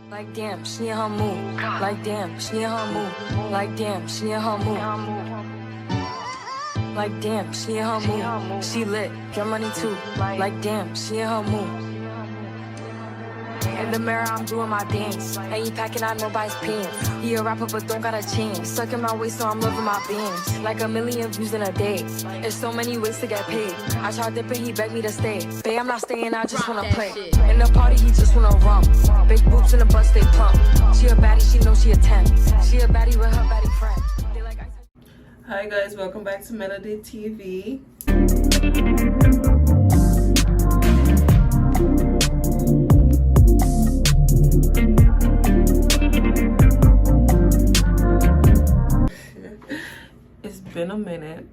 Like damn, she in her mood. Like damn, she in her mood. Like damn, she in her mood. Like damn, she in her mood. She lit, get money too. Like damn, she in her mood. In the mirror, I'm doing my dance. Ain't he packing out nobody's pants. He a rapper, but don't got a chance. Sucking my waist, so I'm living my bands. Like 1 million views in a day. There's so many ways to get paid. I tried dipping, he begged me to stay. Babe, I'm not staying, I just wanna play. In the party, he just wanna rum. Big boobs in the butt, stay plump. She a baddie, she knows she a 10. She a baddie with her baddie friend. Hi guys, welcome back to Melody TV. It's been a minute.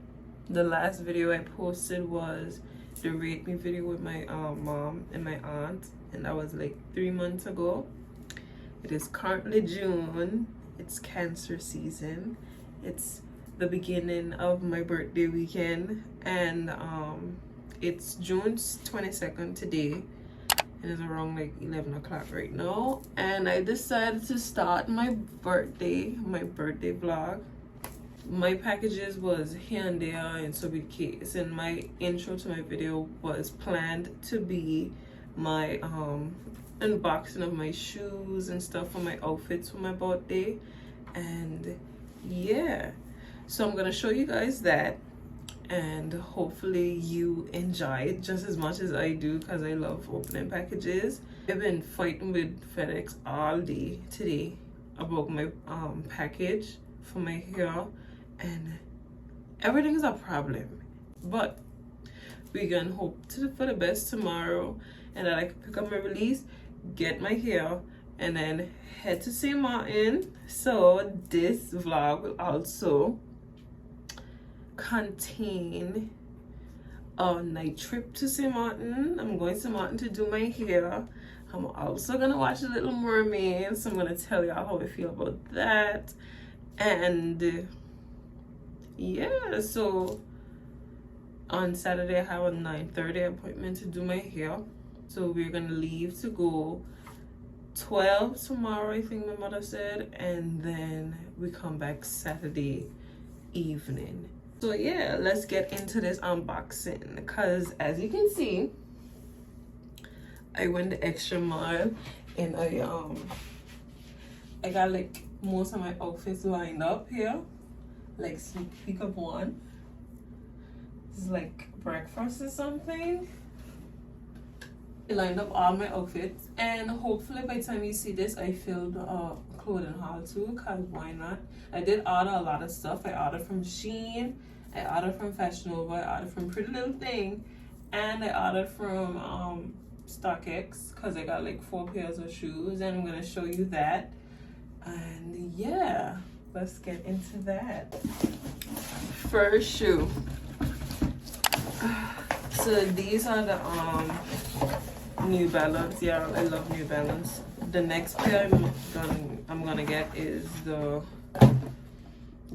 The last video I posted was the rate me video with my mom and my aunt, and that was like 3 months ago. It is currently June. It's Cancer season. It's the beginning of my birthday weekend, and it's June 22nd today. It is around like 11 o'clock right now, and I decided to start my birthday vlog. My packages was here and there in so many cases, and my intro to my video was planned to be my unboxing of my shoes and stuff for my outfits for my birthday. And yeah, so I'm gonna show you guys that, and hopefully you enjoy it just as much as I do, because I love opening packages. I've been fighting with FedEx all day today about my package for my hair, and everything is a problem, but we can hope for the best tomorrow, and that I can pick up my release, get my hair, and then head to St. Martin. So this vlog will also contain a night trip to St. Martin. I'm going to St. Martin to do my hair. I'm also gonna watch The Little Mermaid, so I'm gonna tell y'all how I feel about that. And yeah, so on Saturday I have a 9:30 appointment to do my hair, so we're gonna leave to go 12 tomorrow, I think my mother said, and then we come back Saturday evening. So yeah, let's get into this unboxing, because as you can see, I went the extra mile, and I got like most of my outfits lined up here, like sneak peek of one. It's like breakfast or something. I lined up all my outfits, and hopefully by the time you see this, I filled a clothing haul too, because why not? I did order a lot of stuff. I ordered from Shein, I ordered from Fashion Nova, I ordered from Pretty Little Thing, and I ordered from StockX, because I got like 4 pairs of shoes, and I'm gonna show you that. And yeah, let's get into that. First shoe. So these are the New Balance. Yeah, I love New Balance. The next pair I'm gonna get is the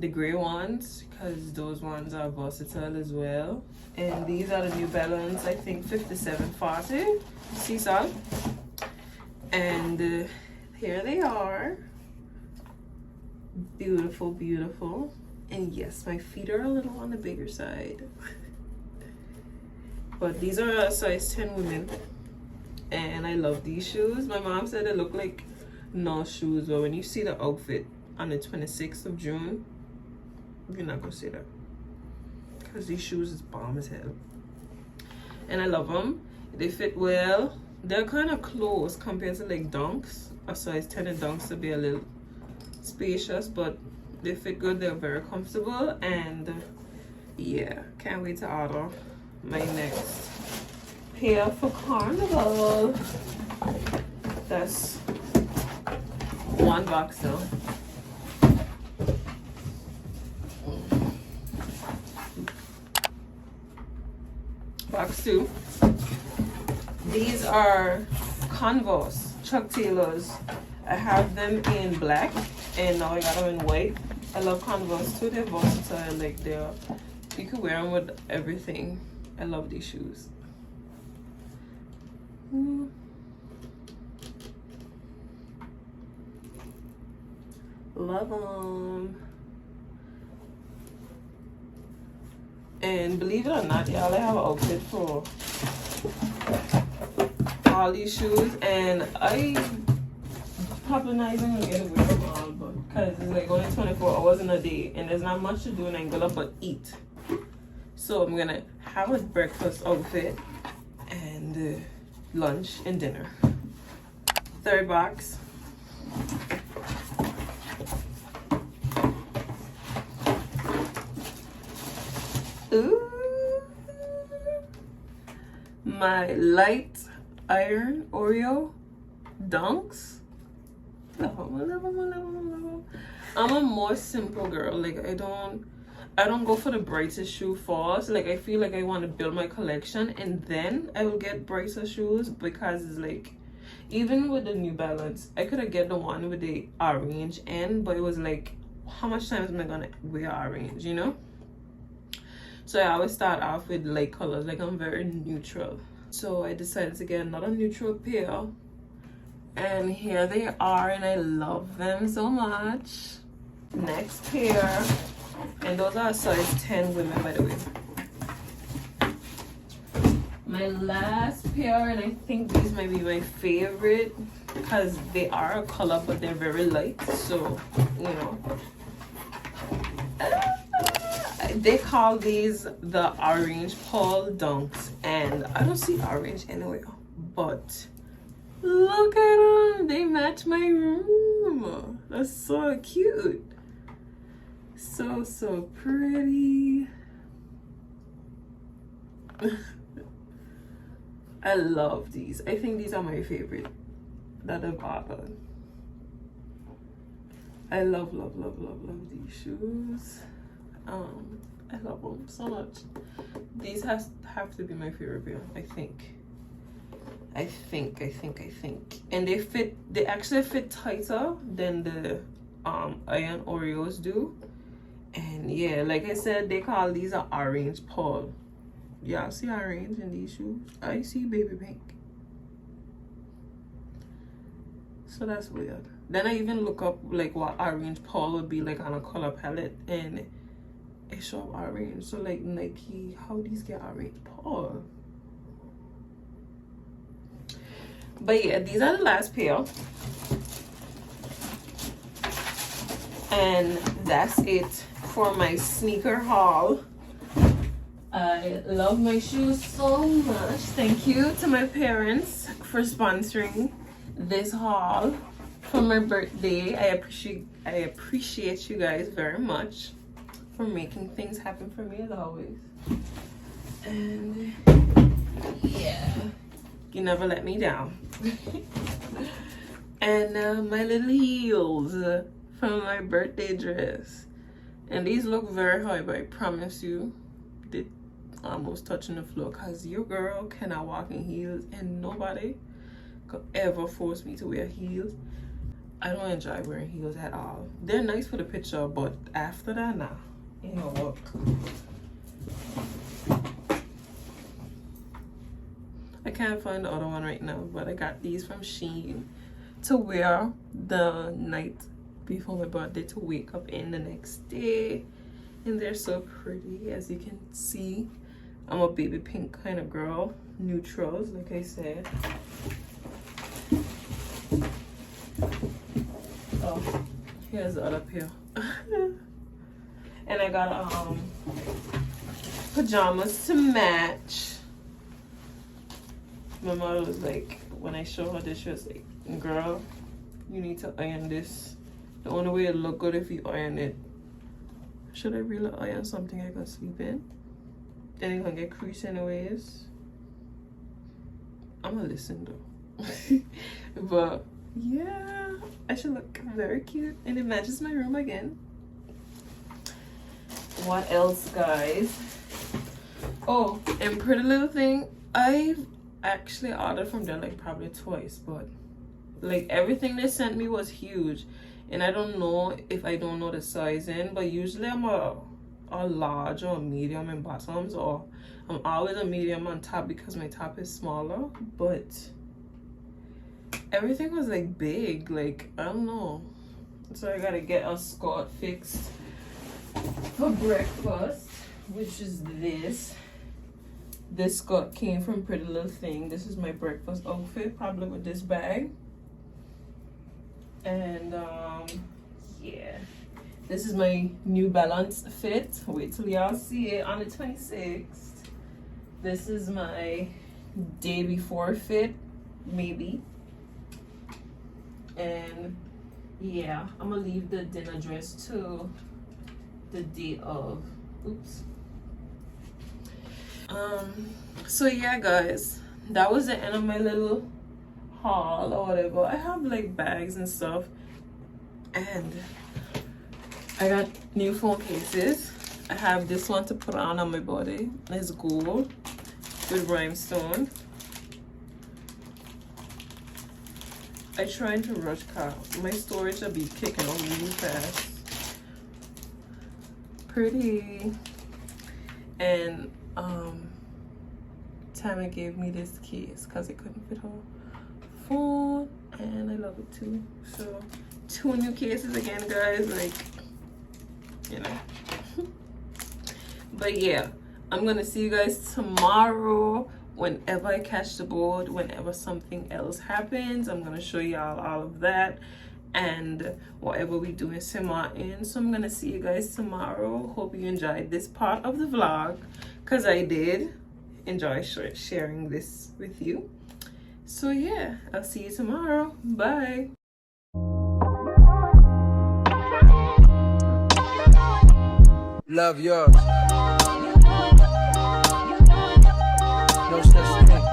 gray ones, because those ones are versatile as well. And these are the New Balance, I think 5740 sea salt. And here they are. Beautiful, beautiful. And yes, my feet are a little on the bigger side. But these are a size 10 women, and I love these shoes. My mom said they look like no shoes, but when you see the outfit on the 26th of June, you're not gonna see that, because these shoes is bomb as hell. And I love them. They fit well. They're kind of close compared to like Dunks. A size 10 in Dunks to be a little spacious, but they fit good. They're very comfortable, and yeah, can't wait to order my next pair for Carnival. That's one box though. Box 2. These are Converse Chuck Taylors. I have them in black, and now I got them in white. I love Converse too. They're versatile. Like you can wear them with everything. I love these shoes. Love them. And believe it or not, y'all, I have an outfit for all these shoes, and I probably not even gonna get away from all, but because it's like only 24 hours in a day, and there's not much to do in Angola but eat. So I'm gonna have a breakfast outfit and lunch and dinner. Third box. Ooh, my light iron Oreo dunks. Love 'em, love 'em, love 'em, love 'em. I'm a more simple girl. Like I don't go for the brightest shoe first. Like I feel like I want to build my collection and then I will get brighter shoes, because it's like, even with the New Balance, I could have get the one with the orange end, but it was like, how much time am I gonna wear orange, you know? So I always start off with light colors. Like I'm very neutral. So I decided to get another neutral pair, and here they are, and I love them so much. Next pair, and those are size 10 women, by the way. My last pair, and I think these might be my favorite because they are a color but they're very light, so you know. They call these the orange pearl dunks, and I don't see orange anywhere, but look at them, they match my room. That's so cute, so pretty. I love these. I think these are my favorite that I've ordered. I love these shoes. I love them so much. These have to be my favorite pair, I think. And they actually fit tighter than the iron Oreos do. And yeah, like I said, they call these an orange pearl. Y'all see orange in these shoes? I see baby pink. So that's weird. Then I even look up like what orange pearl would be like on a color palette, and it show up orange. So like Nike, how these get orange pearl? But yeah, these are the last pair, and that's it for my sneaker haul. I love my shoes so much. Thank you to my parents for sponsoring this haul for my birthday. I appreciate you guys very much for making things happen for me as always. And yeah, you never let me down. And my little heels from my birthday dress, and these look very high, but I promise you they almost touching the floor, because your girl cannot walk in heels, and nobody could ever force me to wear heels. I don't enjoy wearing heels at all. They're nice for the picture, but after that, nah, ain't no work. I can't find the other one right now, but I got these from Shein to wear the night before my birthday, to wake up in the next day. And they're so pretty, as you can see. I'm a baby pink kind of girl. Neutrals, like I said. Oh, here's the other pair. And I got pajamas to match. My mother was like, when I showed her this, she was like, girl, you need to iron this. The only way it'll look good if you iron it. Should I really iron something I can sleep in? Then it's gonna get creased anyways. I'm gonna listen though. But yeah, I should look very cute, and it matches my room again. What else, guys? Oh, and Pretty Little Thing, I've actually ordered from them like probably twice, but like everything they sent me was huge, and I don't know if I don't know the sizing, but usually I'm a large or a medium in bottoms, or I'm always a medium on top because my top is smaller. But everything was like big, like I don't know, So I gotta get a skirt fixed for breakfast, which is this. This skirt came from Pretty Little Thing. This is my breakfast outfit, probably with this bag. And yeah, this is my New Balance fit. Wait till y'all see it on the 26th. This is my day before fit, maybe. And yeah, I'm gonna leave the dinner dress to the day of. Oops. So yeah, guys, that was the end of my little haul or whatever. I have like bags and stuff, and I got new phone cases. I have this one to put on my body. It's gold with rhinestone. I trying to rush car. My storage will be kicking on really fast. Pretty. And Tammy gave me this case because it couldn't fit her phone, and I love it too. So 2 new cases again, guys, like, you know. But yeah, I'm gonna see you guys tomorrow. Whenever I catch the board, whenever something else happens, I'm gonna show y'all all of that, and whatever we do in St. Martin. So I'm gonna see you guys tomorrow. Hope you enjoyed this part of the vlog, because I did enjoy sharing this with you. So yeah, I'll see you tomorrow. Bye. Love yours. No such thing.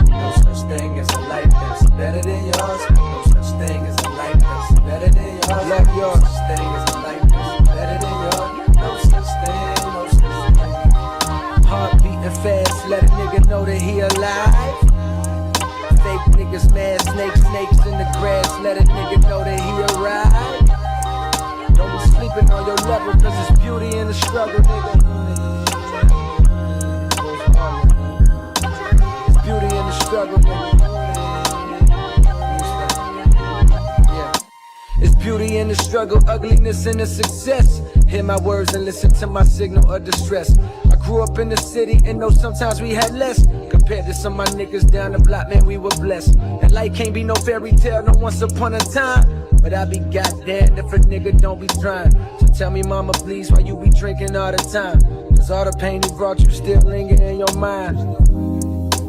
No such thing as a life that's better than yours. No such thing as a life that's better than yours. Love yours. No such thing as a life that's better than yours. No such thing. No such thing. Heart beating fast, let a nigga know that he alive. Fake niggas mad, snakes in the grass, let a nigga know that he arrived. Don't be sleeping on your level, cause it's beauty in the struggle, nigga. It's beauty in the struggle, nigga. Yeah. It's beauty in the struggle, ugliness in the success. Hear my words and listen to my signal of distress. I grew up in the city and know sometimes we had less. Compared to some of my niggas down the block, man, we were blessed. And life can't be no fairy tale, no once upon a time. But I be goddamn if a nigga don't be trying. So tell me, mama, please, why you be drinking all the time? Cause all the pain he brought you still linger in your mind.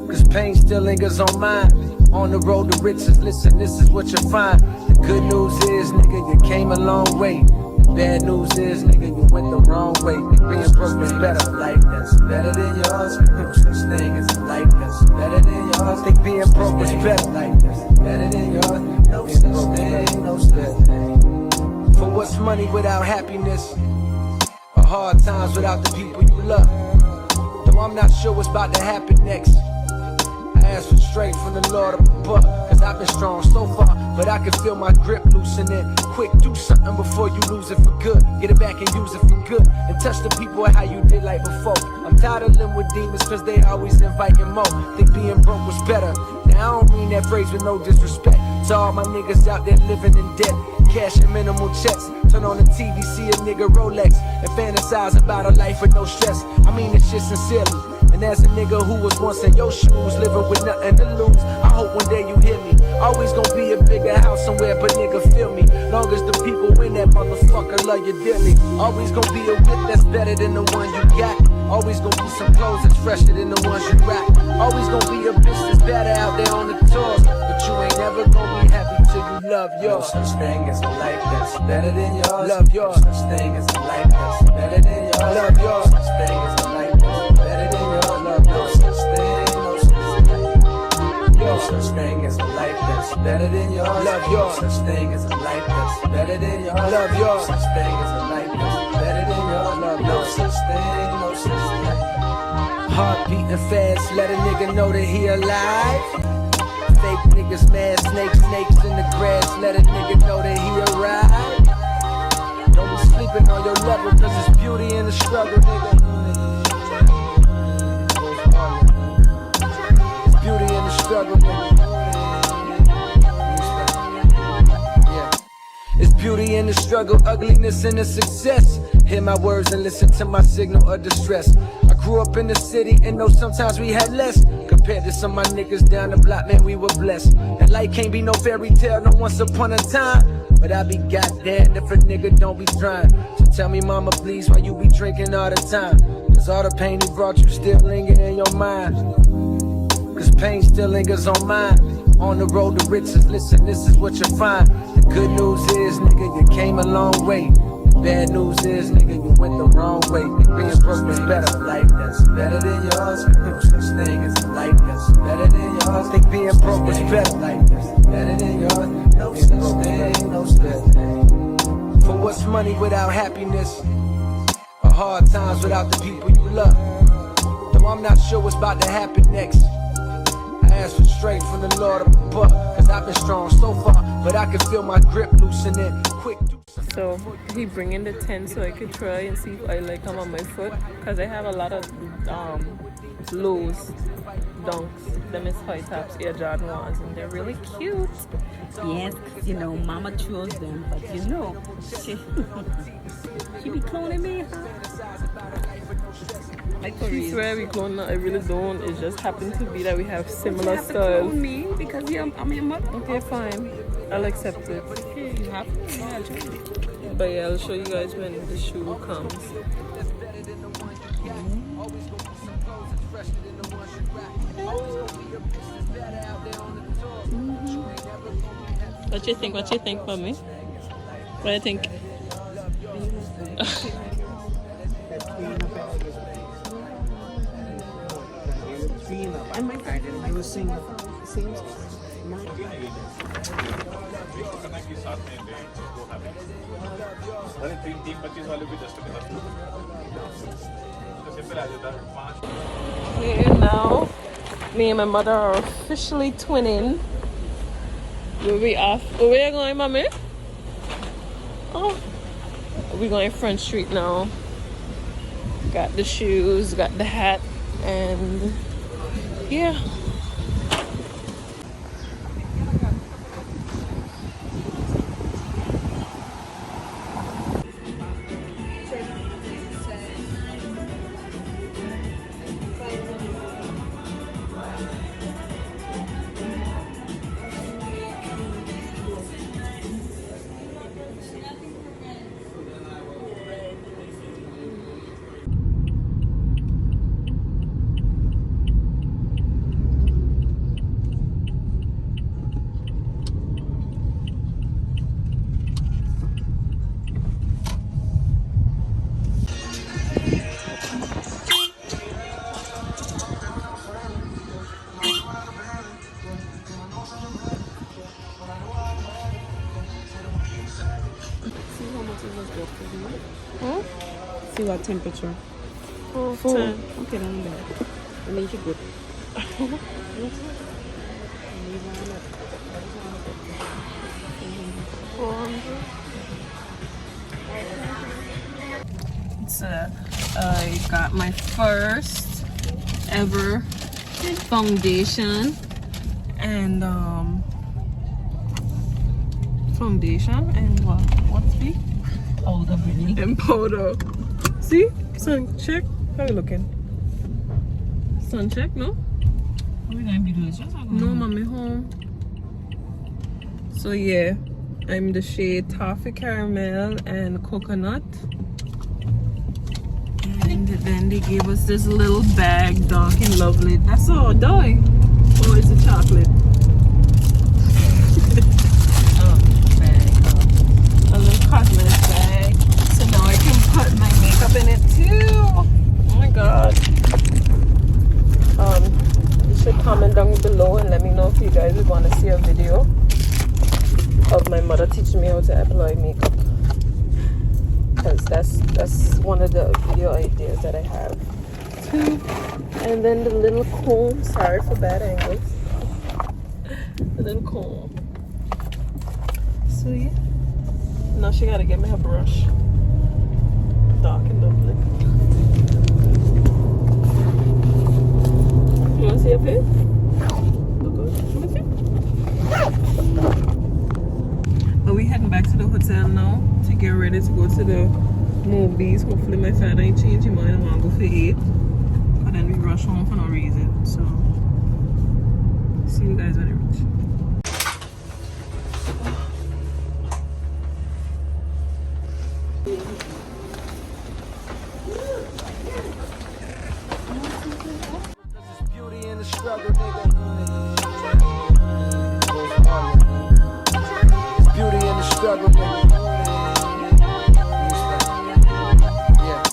Cause pain still lingers on mine. On the road to riches, listen, this is what you find. The good news is, nigga, you came a long way. The bad news is, nigga, you went the wrong way. Being broke was better. Life that's better than yours. No such thing as a life that's better than yours. Think being broke was better. Life that's better than yours. No such thing, no such thing. For what's money without happiness? Or hard times without the people you love? Though I'm not sure what's about to happen next. I ask for strength from the Lord up above, cause I've been strong so far, but I can feel my grip loosening. Quick, do something before you lose it for good. Get it back and use it for good, and touch the people how you did like before. I'm tired of living with demons cause they always inviting more. Think being broke was better. Now I don't mean that phrase with no disrespect to all my niggas out there living in debt. Cash and minimal checks. Turn on the TV, see a nigga Rolex, and fantasize about a life with no stress. I mean this shit sincerely. And as a nigga who was once in your shoes, living with nothing to lose, I hope one day you hear me. Always gonna be a bigger house somewhere, but nigga feel me. Long as the people in that motherfucker love you dearly. Always gonna be a whip that's better than the one you got. Always gonna be some clothes that's fresher than the ones you rock. Always gonna be a bitch that's better out there on the tours. But you ain't never gonna be happy till you love yours. No such thing as a life that's better than yours. Love yours. No such thing as a life that's better than yours. Love yours. No such thing as a life that's better than yours. No such thing, no such thing. No such thing as a life that's better than yours. Love yours. No such thing as a life that's better than yours. Love yours. No such thing as a life that's better than yours. No such thing, no such thing. Heart beating fast, let a nigga know that he alive. Fake niggas mad, snakes in the grass, let a nigga know that he arrived. Don't be sleeping on your level, cause it's beauty in the struggle, nigga. Beauty in the struggle, nigga. Yeah. It's beauty in the struggle, ugliness in the success. Hear my words and listen to my signal of distress. I grew up in the city and know sometimes we had less. Compared to some of my niggas down the block, man, we were blessed. And life can't be no fairy tale, no once upon a time. But I be goddamn if a nigga don't be trying. So tell me, mama, please, why you be drinking all the time? Cause all the pain he brought you still linger in your mind. Cause pain still lingers on mine. On the road to riches, listen, this is what you find. The good news is, nigga, you came a long way. The bad news is, nigga, you went the wrong way. Being broke is better. Life that's better than yours. No such thing as a life that's better than yours. Think being broke is better. Life that's better than yours. No such thing, no such thing. For what's money without happiness? Or hard times without the people you love? Though I'm not sure what's about to happen next. Ask for strength from the Lord up above. Cause I've been strong so far, but I can feel my grip loosening quick. So he bring in the tent so I could try and see if I like them on my foot. Cause I have a lot of lows, dunks, them is high tops, Air Jordan 1s, and they're really cute. Yes, you know, mama chose them, but you know, she be cloning me, huh? Like for She real. swear we clone, I really don't. It just happened to be that we have You similar have to clone styles. me because I'm your mother. Okay, fine. I'll accept it. Okay, you have to. Yeah, I'll join you. But yeah, I'll show you guys when the shoe comes. What you think? What you think for me? What do you think? And my garden, I was saying, same. Okay, now me and my mother are officially twinning. We'll be off. Where are you going, mommy? Oh, we're going Front Street now. Got the shoes, got the hat, and yeah. See what temperature? Oh, 4. 10. Okay, then bad. I make it good. So I got my first ever foundation and what's the Powder, really. and powder. See, sun check. How you looking? Sun check, no? Are we going to be doing this? No, mommy home. So yeah, I'm the shade Toffee Caramel and Coconut. And then they gave us this little bag, dark and lovely. That's all, dye. Or is it chocolate? A little cosmetic bag. So now I can put my makeup in it too. Oh my god. You should comment down below and let me know if you guys would want to see a video of my mother teaching me how to apply makeup. Because that's one of the video ideas that I have too. And then the little comb, sorry for bad angles. The little comb. So yeah. Now she gotta get me her brush. Dark and lovely. You wanna see her face? Look good. Let me see. But we heading back to the hotel now to get ready to go to the movies. Hopefully my father ain't change his mind and want to go for 8. But then we rush home for no reason. So see you guys when I reach. Beauty in the struggle, nigga. Beauty in the struggle, nigga. Yeah.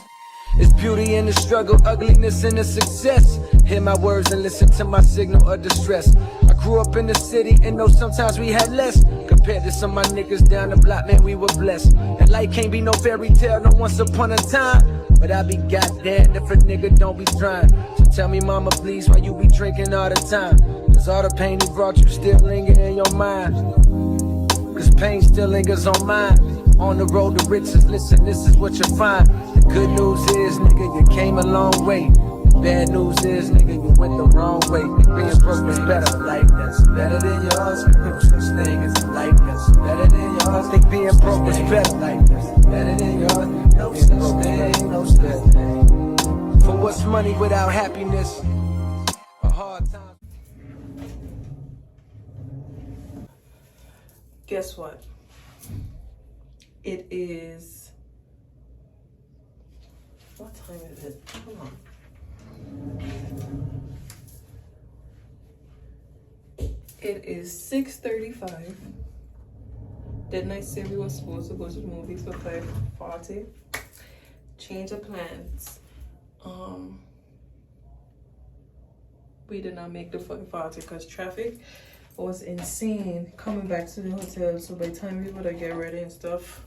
It's beauty in the struggle, ugliness in the success. Hear my words and listen to my signal of distress. I grew up in the city and know sometimes we had less. Compared to some of my niggas down the block, man, we were blessed. And life can't be no fairy tale, no once upon a time. But I be goddamn if a nigga don't be trying. So tell me, mama, please, why you be drinking all the time? Cause all the pain he brought you still linger in your mind. Cause pain still lingers on mine. On the road to riches, listen, this is what you find. The good news is, nigga, you came a long way. The bad news is, nigga, you went the wrong way. Being broke is better, life that's better than yours. No such thing as a life that's better than yours. Think being broke is better, life that's better than yours. No such thing, no such thing. For what's money without happiness? A hard time. Guess what? It is. What time is it? Come on. It is 6:35. Didn't I say we were supposed to go to the movies for 5:40? Change of plans. We did not make the 5:40 because traffic was insane coming back to the hotel. So by the time we would have get ready and stuff,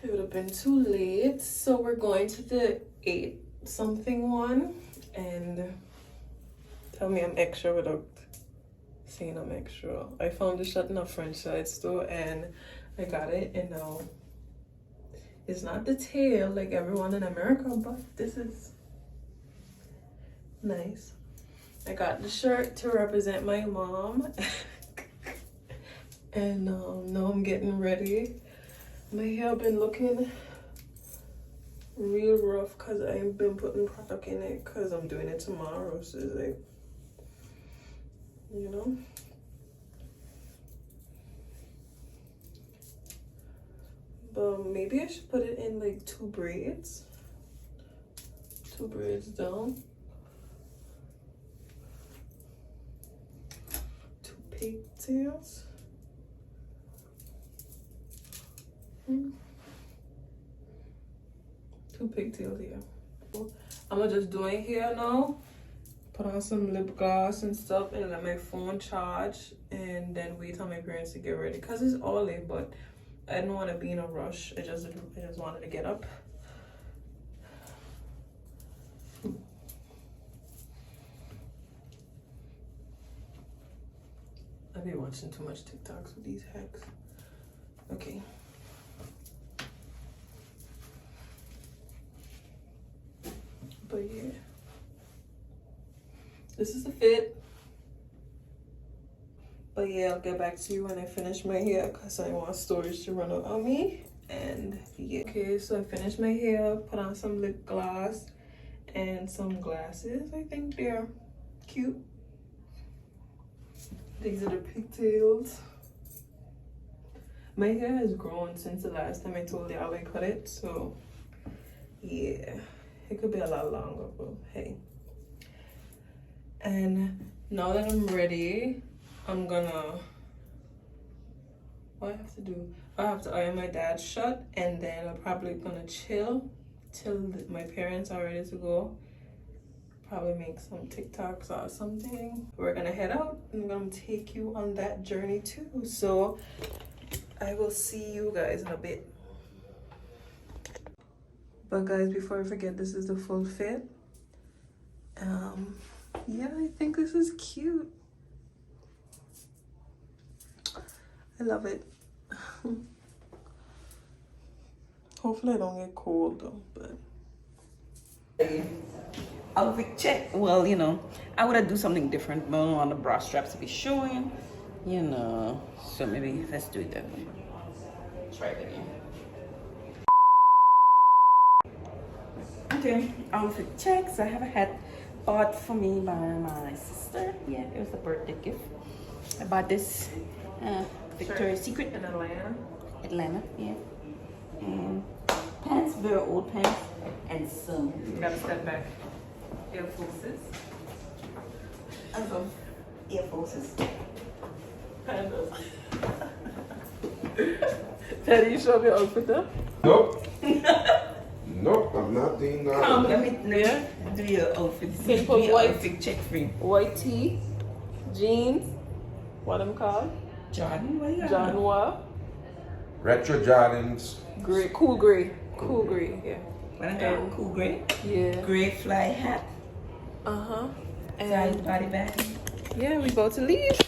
it would have been too late. So we're going to the 8-something one. And tell me I'm extra without saying I'm extra. I found the shirt in a French side store and I got it. And now it's not the tail like everyone in America, but this is nice. I got the shirt to represent my mom. And now I'm getting ready. My hair been looking real rough because I ain't been putting product in it because I'm doing it tomorrow. So it's like, you know. But maybe I should put it in like 2 braids. 2 braids down. 2 pigtails. 2 pigtails here. I'm gonna just do it here now. Put on some lip gloss and stuff and let my phone charge and then wait on my parents to get ready because it's early, but I didn't want to be in a rush. I just wanted to get up. I've been watching too much TikToks with these hacks. Okay. But yeah, this is the fit. But yeah, I'll get back to you when I finish my hair because I want storage to run out on me. And yeah, okay, so I finished my hair, put on some lip gloss and some glasses. I think they're cute. These are the pigtails. My hair has grown since the last time I told y'all I cut it, so yeah, it could be a lot longer, but hey. And now that I'm ready, I'm gonna, what I have to do? I have to iron my dad's shirt, and then I'm probably gonna chill till my parents are ready to go. Probably make some TikToks or something. We're gonna head out and I'm gonna take you on that journey too. So I will see you guys in a bit. But guys, before I forget, this is the full fit. Yeah, I think this is cute. I love it. Hopefully I don't get cold though, but. Outfit check. Well, you know, I would have do something different. I don't want the bra straps to be showing. You know, so maybe let's do it that way. Try it again. Okay, outfit checks. I have a hat bought for me by my sister. Yeah, it was a birthday gift. I bought this Victoria's Secret In Atlanta. Atlanta, yeah. And pants, very old pants, and some. You gotta step back. Air Forces. Air Forces. Pandas. Teddy, you show me your outfit there? Nope. Nope, I'm not doing that. Let me do your outfit. Can you put white? Outfit check for you. White tee, jeans, what them called? Jordan, what you got? John Noir, Retro Jordans. gray, cool gray, yeah. What I got? Cool gray. Yeah. Gray fly hat. Uh-huh. Side And body bag. yeah, we about to leave.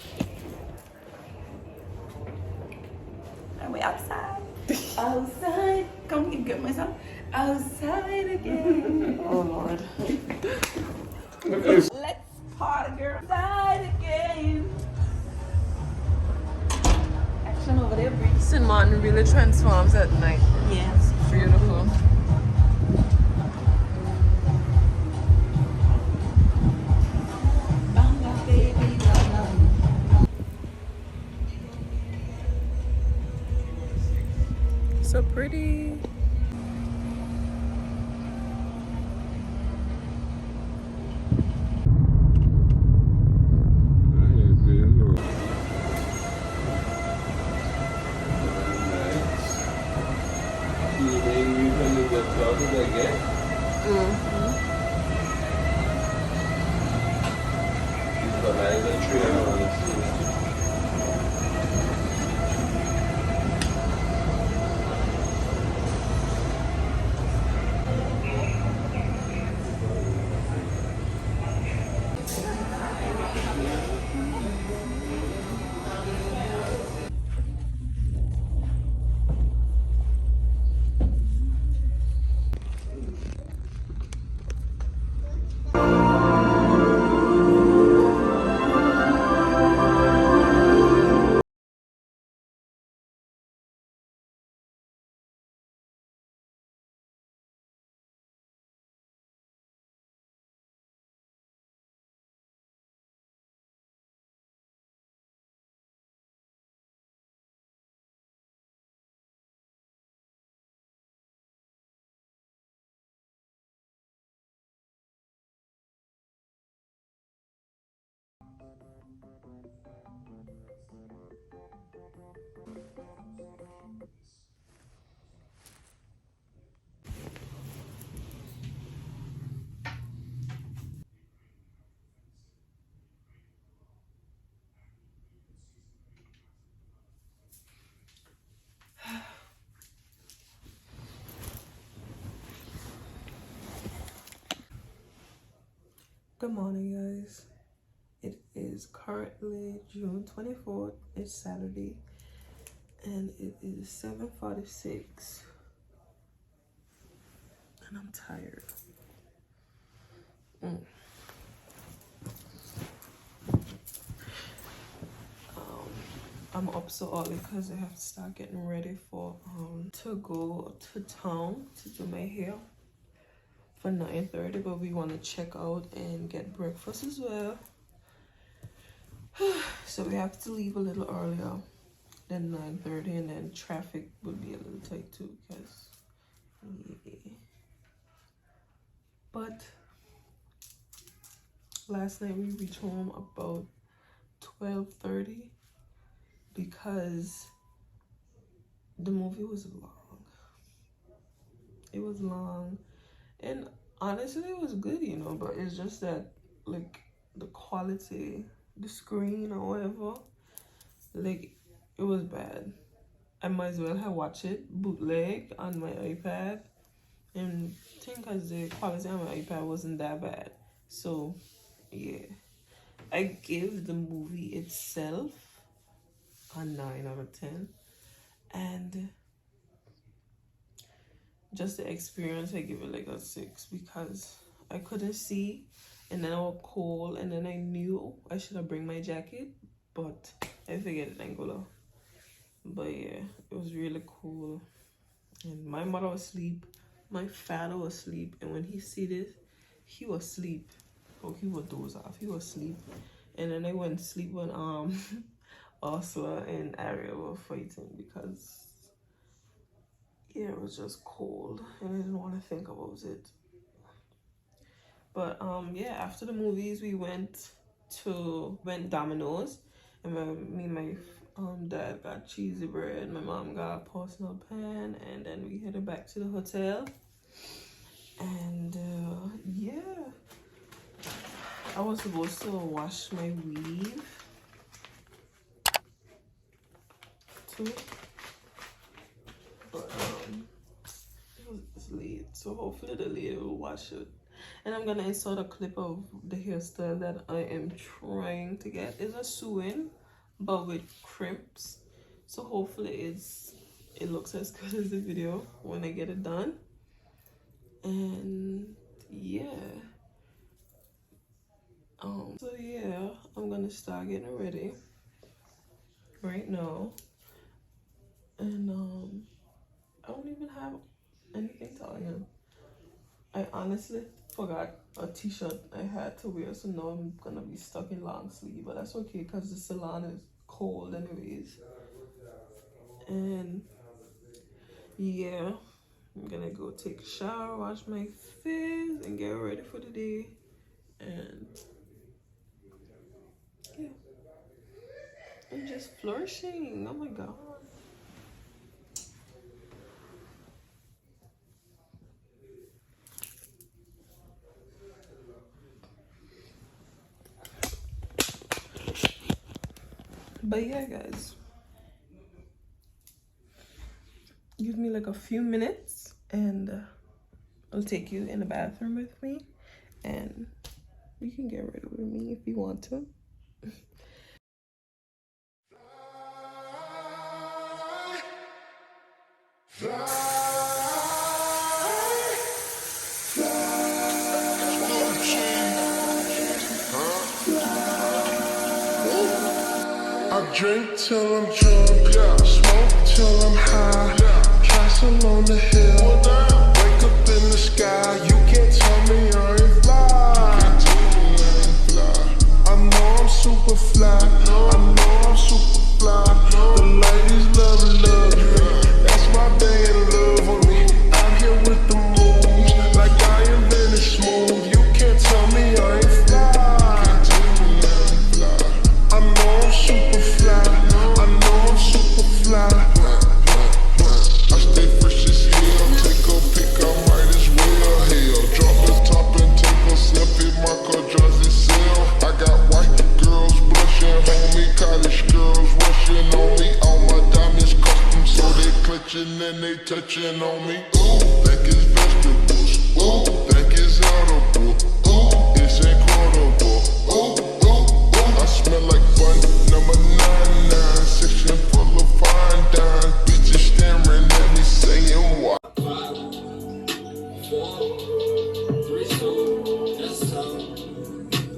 And we outside. Outside. Come get myself. Outside again. Oh Lord. Let's party, girl. Outside again. Action over there, Bree. St. Martin really transforms at night. Yes. Beautiful. Bamba, baby, bamba. So pretty. Good morning, guys. It is currently June 24th. It's Saturday, and it is 7:46, and I'm tired. I'm up so early because I have to start getting ready for to go to town to do my hair for 9:30, but we want to check out and get breakfast as well. So we have to leave a little earlier than 9:30, and then traffic would be a little tight too, because yeah. But last night we reached home about 12:30 because the movie was long. It was long, and honestly it was good, you know, but it's just that, like, the quality, the screen or whatever, like, it was bad. I might as well have watched it bootleg on my iPad, and I think because the quality on my iPad wasn't that bad. So yeah, I give the movie itself a 9 out of 10, and just the experience, I give it like a 6, because I couldn't see, and then I was cold, and then I knew I should have bring my jacket, but I forget it Angola. But yeah, it was really cool. And my mother was asleep, my father was asleep, and when he see this, he was asleep. Oh, he would doze off. He was asleep. And then I went to sleep when Ursula and Ariel were fighting because yeah, it was just cold and I didn't want to think about it. But yeah, after the movies we went Domino's, and me and my dad got cheesy bread, my mom got a personal pan, and then we headed back to the hotel. And yeah, I was supposed to wash my weave too, but it's late, so hopefully the lady will wash it. And I'm gonna insert a clip of the hairstyle that I am trying to get. It's a sew-in, but with crimps, so hopefully it looks as good as the video when I get it done. And yeah, so yeah, I'm gonna start getting ready right now. And I don't even have anything to iron. I honestly forgot a t-shirt I had to wear, so now I'm gonna be stuck in long sleeve, but that's okay because the salon is cold anyways. And yeah, I'm gonna go take a shower, wash my face, and get ready for the day. And yeah, I'm just flourishing. Oh my god. But yeah, guys, give me like a few minutes and I'll take you in the bathroom with me, and you can get ready with me if you want to. I drink till I'm drunk, smoke till I'm high, castle on the hill, wake up in the sky. You can't tell me I ain't fly. I know I'm super fly, I know I'm super fly. The ladies love luxury, that's why they in love with me. I'm here with the moves, like I invented smooth. You can't tell me I ain't fly. I know I'm super fly, I know I'm super fly. I stay fresh as hell, take a pic, I might as well. Hell, drop the top and take a selfie, my car drives itself. I got white girls blushing, homie, college girls rushing on me. All my diamonds custom, so they clutching and they touching on me. Ooh, think it's vegetables, ooh, think it's edible, ooh, it's incredible, ooh. I smell like bun number 99, section full of fine dine. Bitches staring at me saying what? 5, 4, 3, 2, that's how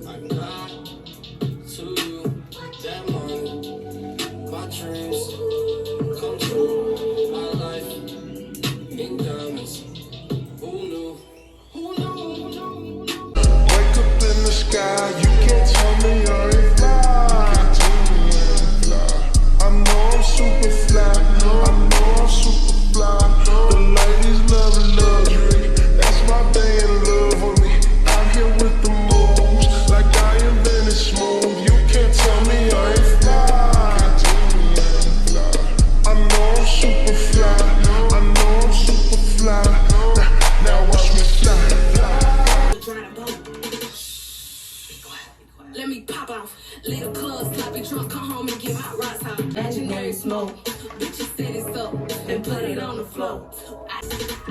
I got to you. That money, my dreams come true. My life in diamonds. Who knew? Who knew? Wake up in the sky, you can't tell me I ain't fly. I know I'm super fly, I know I'm super fly. The ladies love luxury, that's why they in love with me. I'm here with the moves, like I invented smooth. You can't tell me I ain't fly. I know I'm super fly, I know I'm super fly. Now watch me fly. Let me pop off. Little club, sloppy drunk, come home and get my rocks out. Legendary smoke. Bitches set it up and put it on the floor. I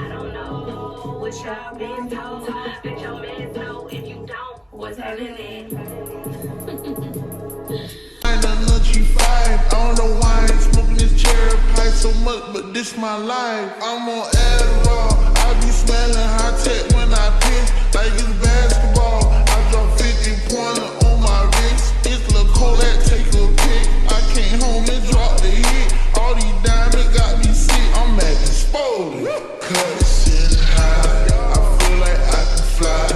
don't know what y'all been told. Bitch, your man know if you don't, what's happening? I done let you fight. I don't know why I ain't smoking this cherry pipe so much, but this my life. I'm on Adderall. I be smelling high tech when I piss, like it's basketball. I drop 50 pointer on my wrist. It's Lil' Kodak, take a pic. I came home and dropped the hit. All these diamonds got me sick. I'm acting exposed. Cussing high. I feel like I can fly.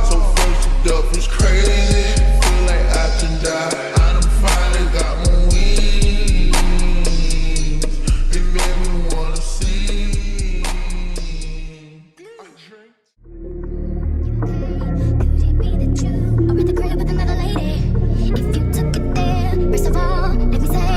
So first up is crazy. Feel like I can die. I done finally got my wings. It made me wanna sing. I drink. Could it be that you are at the crib with another lady? If you took it there, first of all, let me say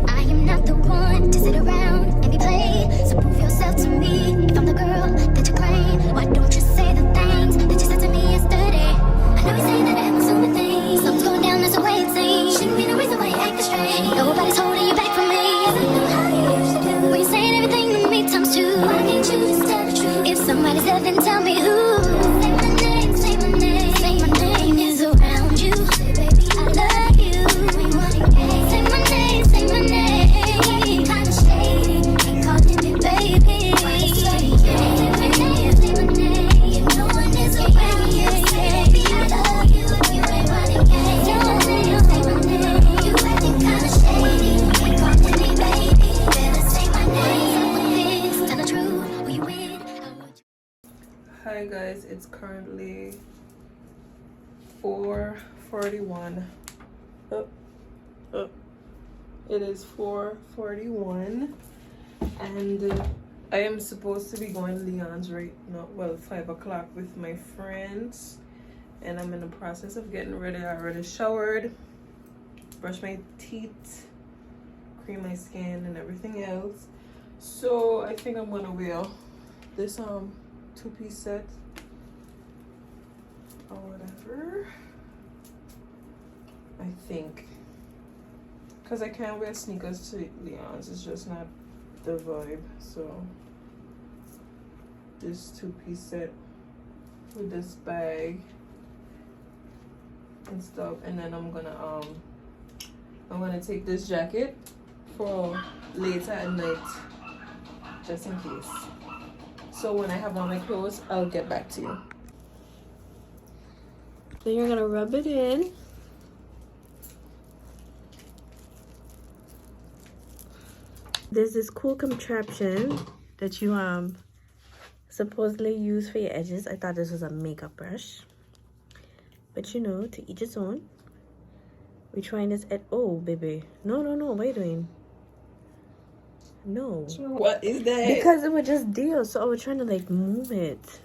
I am not the one to sit around and be played. So prove yourself to me. If I'm the girl that you claim, why don't you say the things that you said to me yesterday? I know you say that I am assuming things. Something's going down, that's the way it seems. Shouldn't be the reason why you acting strange. Nobody's holding you back from me. 'Cause I know how you used to do. When you're saying everything to me times two. Why can't you just tell the truth? If somebody's there, then tell me who. Say my name, say my name. Say my name is around you. Baby, I love you. Say my name, say my name. Kinda shady, ain't calling me baby. Say my name, say my name. No one is around you. Baby, I love you. You ain't running game. Say my name, say my name. You acting kinda shady, ain't calling me baby. Better say my name. Tell the truth, who you with? Hi guys, it's currently 4:41. It is 4:41 and I am supposed to be going to Leon's right now, well 5 o'clock with my friends, and I'm in the process of getting ready. I already showered, brushed my teeth, cream my skin and everything else. So I think I'm gonna wear this two-piece set or whatever, I think, because I can't wear sneakers to Leon's. It's just not the vibe. So this two-piece set with this bag and stuff, and then I'm gonna take this jacket for later at night, just in case. So when I have on my clothes, I'll get back to you. Then you're gonna rub it in. There's this cool contraption that you supposedly use for your edges. I thought this was a makeup brush, but you know, to each its own. We're trying this at baby. No, what are you doing? No. What is that? Because it was just deal, so I was trying to like move it.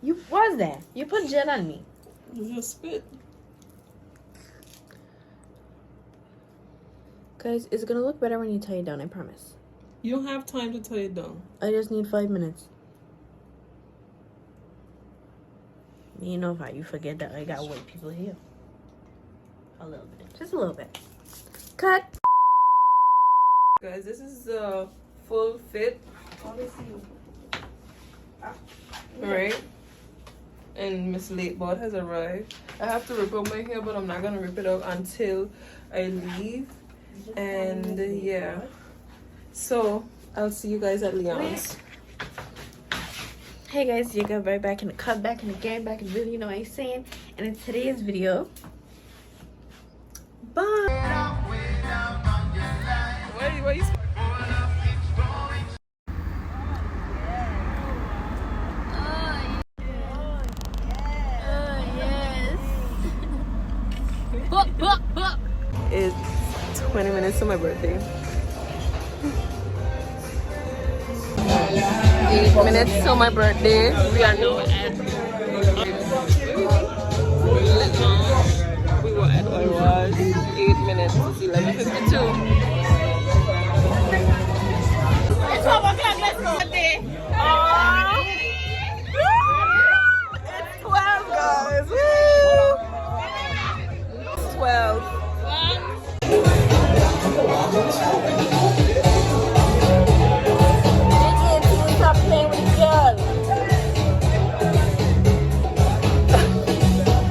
You was there. You put gel on me. You just spit. Guys, it's gonna look better when you tie it down, I promise. You don't have time to tie it down. I just need 5 minutes. You know how you forget that I got white people here. A little bit. Just a little bit. Cut! Guys, this is the full fit. Right? And Miss Latebot has arrived. I have to rip out my hair, but I'm not gonna rip it out until I leave. And yeah. So I'll see you guys at Leon's. Hey guys, you got right back in the cut, back in the game, back in the video, you know what I'm saying? And in today's video, bye! What you It's 20 minutes to my birthday. 8 minutes till my birthday. We are now at we were at what it was 8 minutes. It's 11:52. It's 12 o'clock. Let's go. It's 12, guys. Woo! It's 12. Stop playing with girls.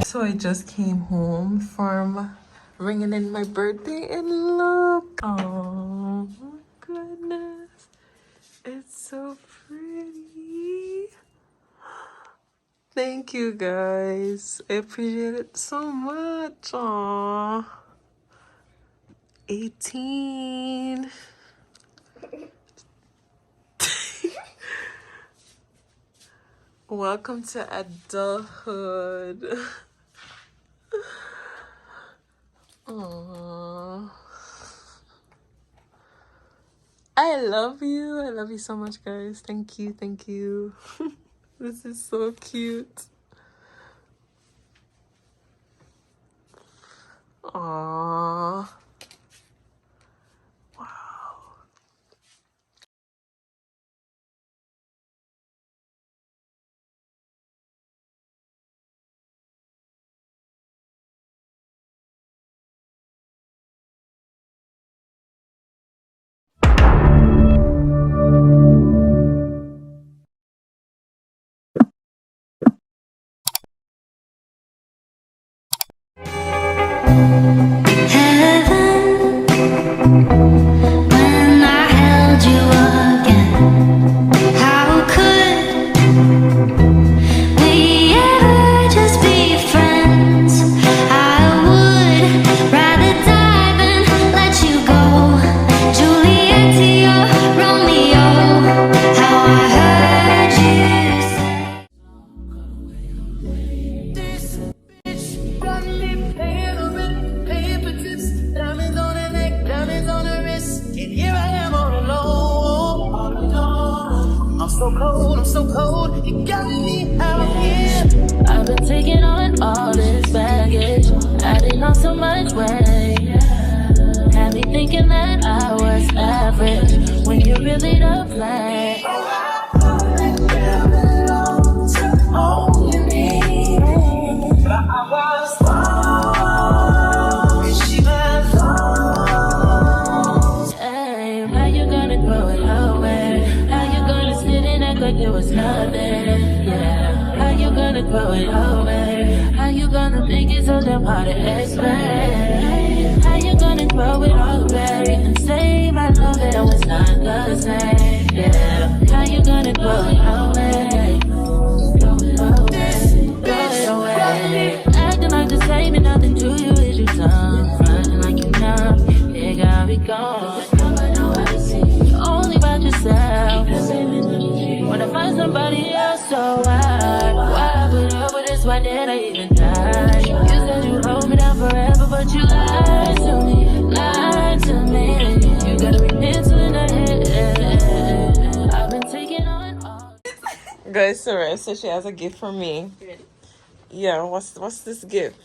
So I just came home from ringing in my birthday, and look, oh my goodness, it's so pretty. Thank you guys. I appreciate it so much. Aww. 18. Welcome to adulthood. Aww. I love you. I love you so much, guys. Thank you. Thank you. This is so cute. Aww. Heaven, when I held you again, how could we ever just be friends? I would rather die than let you go. Juliet to your Romeo, how I heard you say. This bitch got me paying a rent, paying for trips, diamonds on her neck, diamonds on her wrist, and here I am all alone, all alone. I'm so cold, you got me out here. I've been taking on all this baggage, adding on so much weight. Had me thinking that I was average, when you really don't play. Hey, how you gonna throw it away? How you gonna sit and act like it was nothing? Yeah, how you gonna throw it away? How you gonna think it's so damn hard to explain? How you gonna throw it away and say my love that I was not the same? Yeah, how you gonna throw it away? Throw it away. Acting like the same and nothing to you is your tongue. Fronting like you know, here got me gone. Only about yourself. Wanna find somebody else, so why put up with this? Why did I even die? You said you'd hold me down forever, but you lied to me. You gotta be mental in the head. I've been taking on all. Guys, Sarah said she has a gift for me. Ready? Yeah, what's this gift?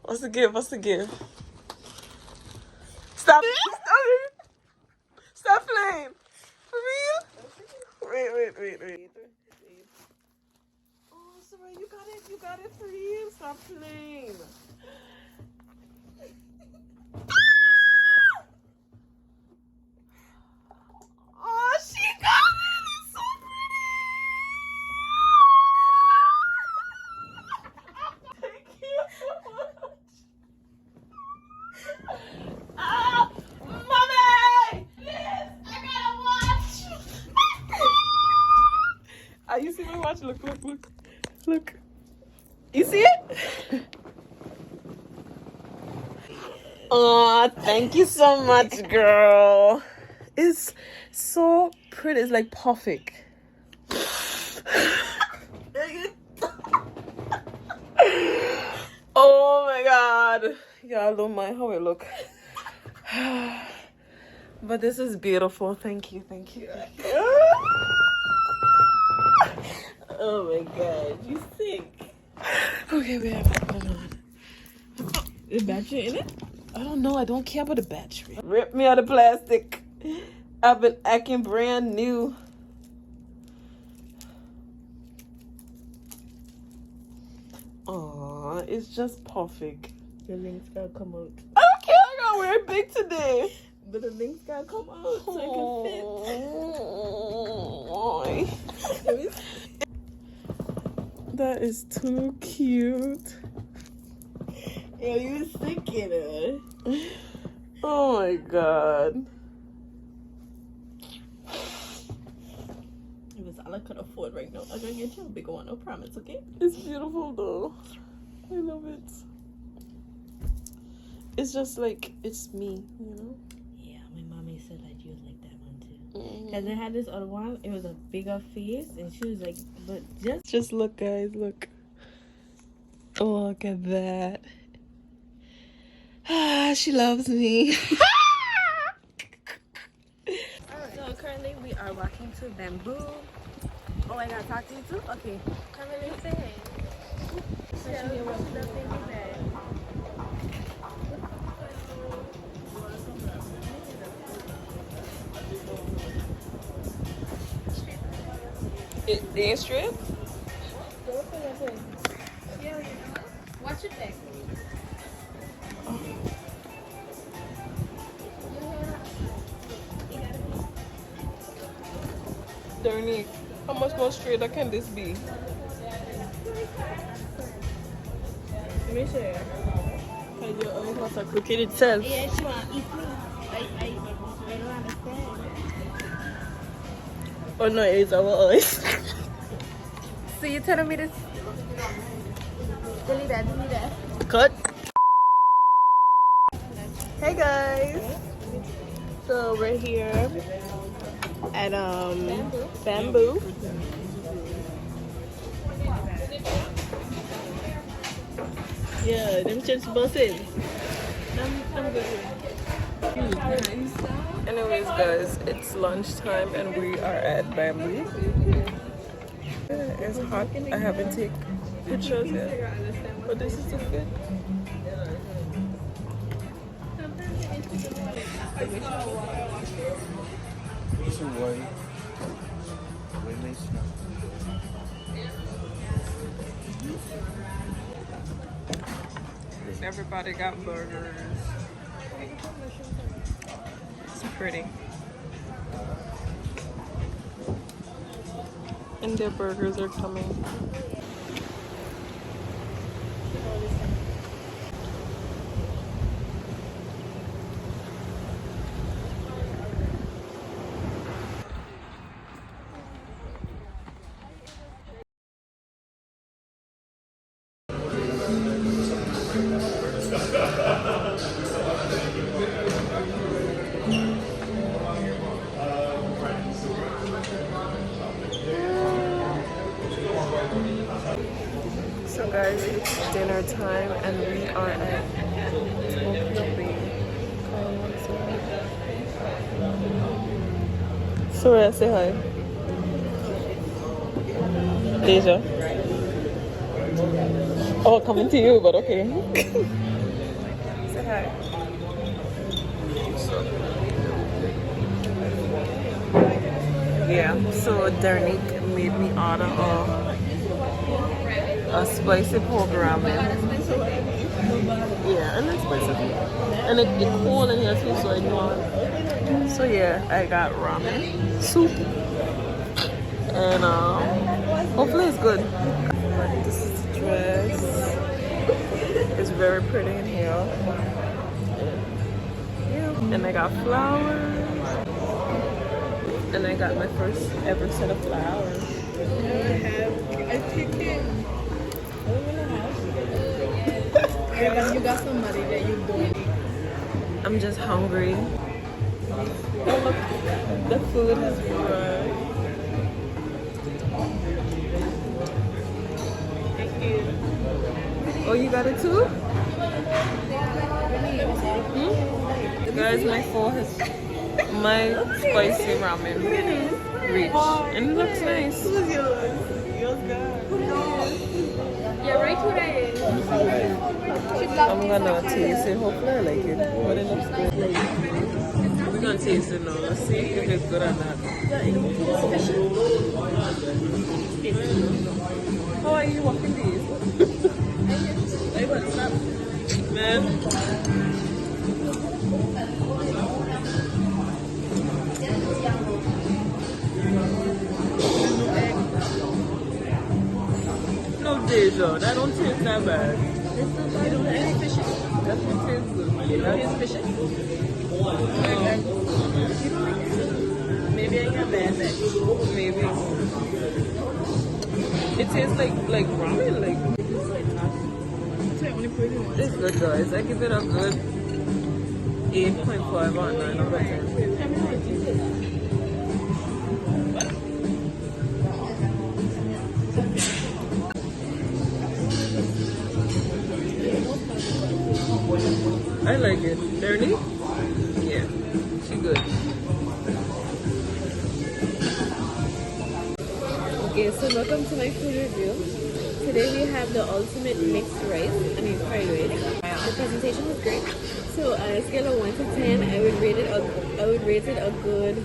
What's the gift? What's the gift? Stop. Stop playing. For real? Wait. Oh, Sarah, you got it for real. Stop playing. Oh, she got it. It's so pretty. Thank you so much. Ah, mommy! Please, I gotta watch. You see my watch? Look. You see it? Oh, thank you so much, girl. It's so pretty. It's like perfect. Oh my god. Y'all don't mind how it look. But this is beautiful. Thank you. Oh my god, you sick. Okay, babe, hold on. The battery in it? I don't know. I don't care about the battery. Rip me out of plastic. I've been acting brand new. Aw, it's just perfect. The links gotta come out. I don't care. I gotta wear it big today. But the links gotta come out so I can fit. That is too cute. Yo, you sick in it. Oh my god. It is all I can afford right now. I'm gonna get you a bigger one, no promise, okay? It's beautiful though. I love it. It's just like, it's me, you know? Yeah, my mommy said that you would like that one too. Because I had this other one, it was a bigger face, and she was like, but Just look, guys, look. Oh, look at that. Ah, she loves me. So currently we are walking to Bamboo. Oh, I gotta talk to you too? Okay. Come in and say hey. Day strip? What's your thing? Darnie, how much more straighter can this be? Let me show you. Because your eyes must have crooked itself. Yeah, she wanna eat me. I don't understand. Oh no, it's our eyes. So you're telling me this? Delete that. Cut. Hey guys. So we're here at Bamboo. Yeah, them chips busting. I'm good. Anyways, guys, it's lunchtime and we are at Bamboo. It's hot. I haven't taken pictures yet, but this is the fit. Everybody got burgers. It's pretty. And their burgers are coming. So guys, it's dinner time and we are at Tokyo Bay. Soraya, say hi. Deja. Oh, coming to you, but okay. Say hi. Yeah, so Darnique made me order a spicy pork ramen. Yeah, and it's spicy. And it's cold in here too, so I know. So yeah, I got ramen, soup, and hopefully it's good. This is the dress. It's very pretty in here. Yeah, and I got flowers. And I got my first ever set of flowers. I have a chicken. Yeah, but you got somebody that you don't eat. I'm just hungry. Oh look, the food is right. Thank you. Oh, you got it too? Guys, my spicy ramen reached, and it looks nice. Yeah, right today. I'm gonna taste it. Hopefully I like it. But it looks good. We're gonna taste it now. Let's see if it's good or not. How are you walking these? Man. No, Deja, that don't taste that bad. That should taste good. That is fishy. Maybe maybe I can bend it. Maybe. It tastes like ramen, like. It's good, guys. I give it a good 8.5 on 9 over 10. I like it. Dirty? Yeah. She good. Okay, so welcome to my food review. Today we have the ultimate mixed rice, fried rice. The presentation was great. So on a scale of 1 to 10, I would rate it a good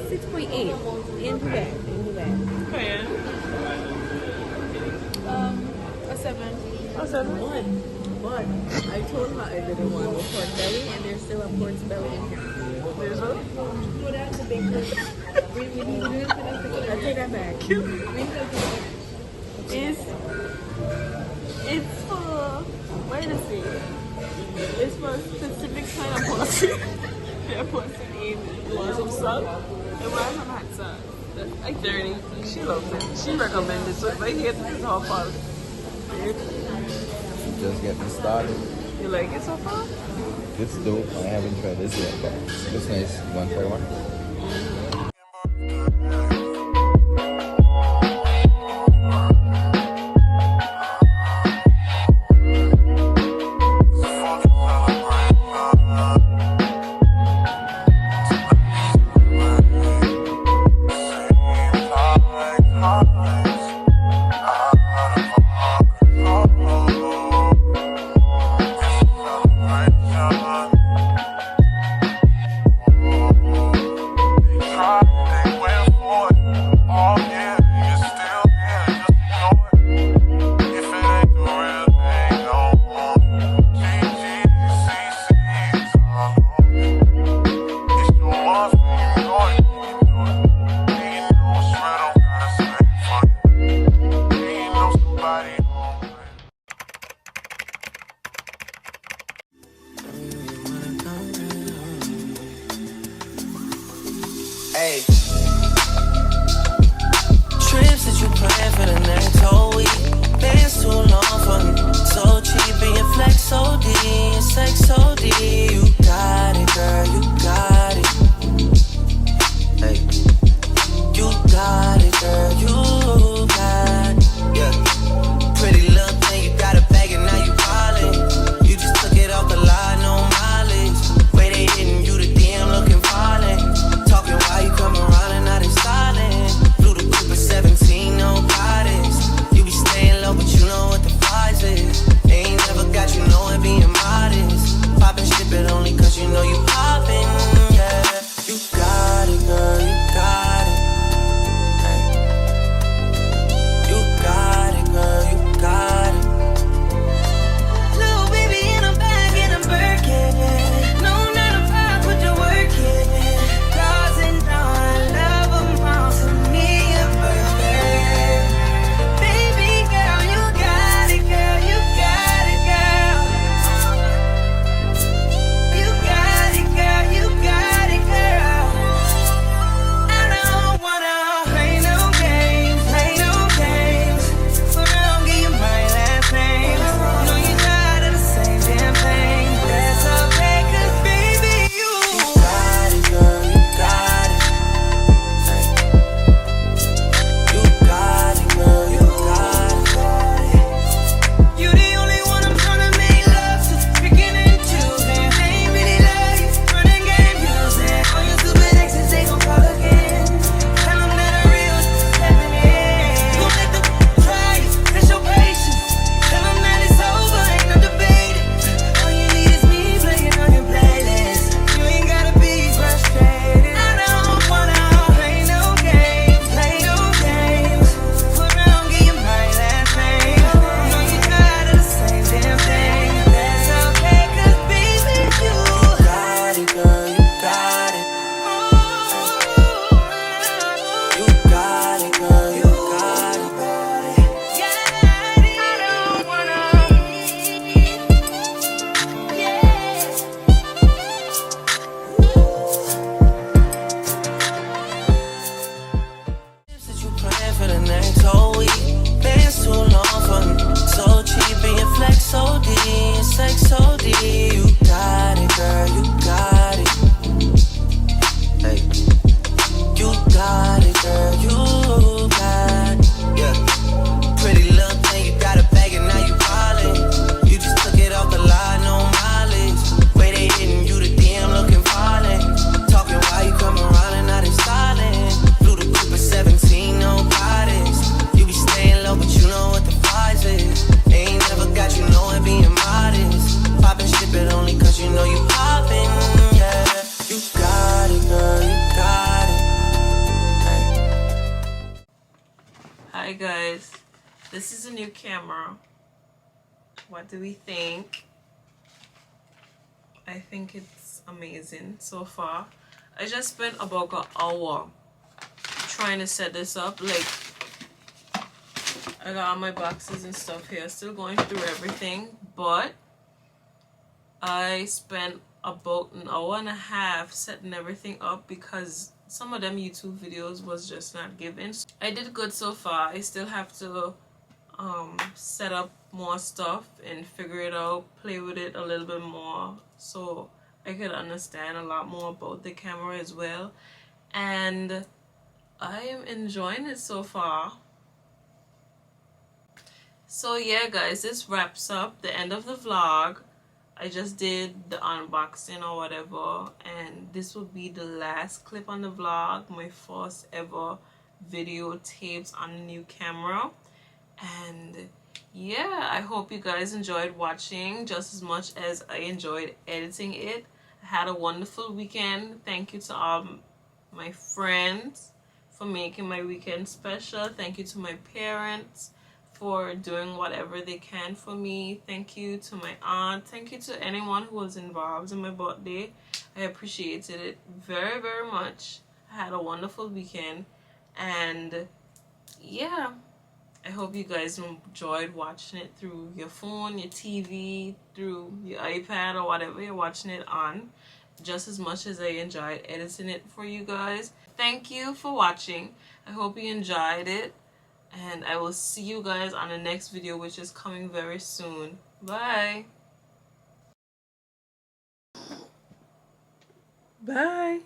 6.8. Into that. Okay. A 7. A 7? But I told her I didn't want a pork belly, and there's still a pork belly in here. There's a? Put out the bacon. I'll take that back. It's for, wait a second. It's for a specific kind of person. Their person Want some salt? it was some hot sauce. Like dirty. She loves it. She recommended it. So if I hate it, it's her fault. Just getting started. You like it so far? It's dope. I haven't tried this yet, but it's nice. You want to try one? Hey. Trips that you plan for the next whole week. Bands too long for me. So cheap and your flex OD and sex OD. You got it, girl, you got it. Hey. You got it, girl, you got it. Yeah. Hi guys, this is a new camera. What do we think? I think it's amazing so far. I just spent about an hour trying to set this up. Like, I got all my boxes and stuff here, still going through everything, but I spent about an hour and a half setting everything up because some of them YouTube videos was just not giving. I did good so far. I still have to set up more stuff and figure it out, play with it a little bit more so I could understand a lot more about the camera as well, and I am enjoying it so far. So yeah guys, this wraps up the end of the vlog. I just did the unboxing or whatever, and this will be the last clip on the vlog, my first ever video taped on a new camera. And yeah, I hope you guys enjoyed watching just as much as I enjoyed editing it. I had a wonderful weekend. Thank you to all my friends for making my weekend special. Thank you to my parents for doing whatever they can for me. Thank you to my aunt. Thank you to anyone who was involved in my birthday. I appreciated it very, very much. I had a wonderful weekend, and yeah, I hope you guys enjoyed watching it through your phone, your TV, through your iPad, or whatever you're watching it on, just as much as I enjoyed editing it for you guys. Thank you for watching. I hope you enjoyed it, and I will see you guys on the next video, which is coming very soon. Bye. Bye.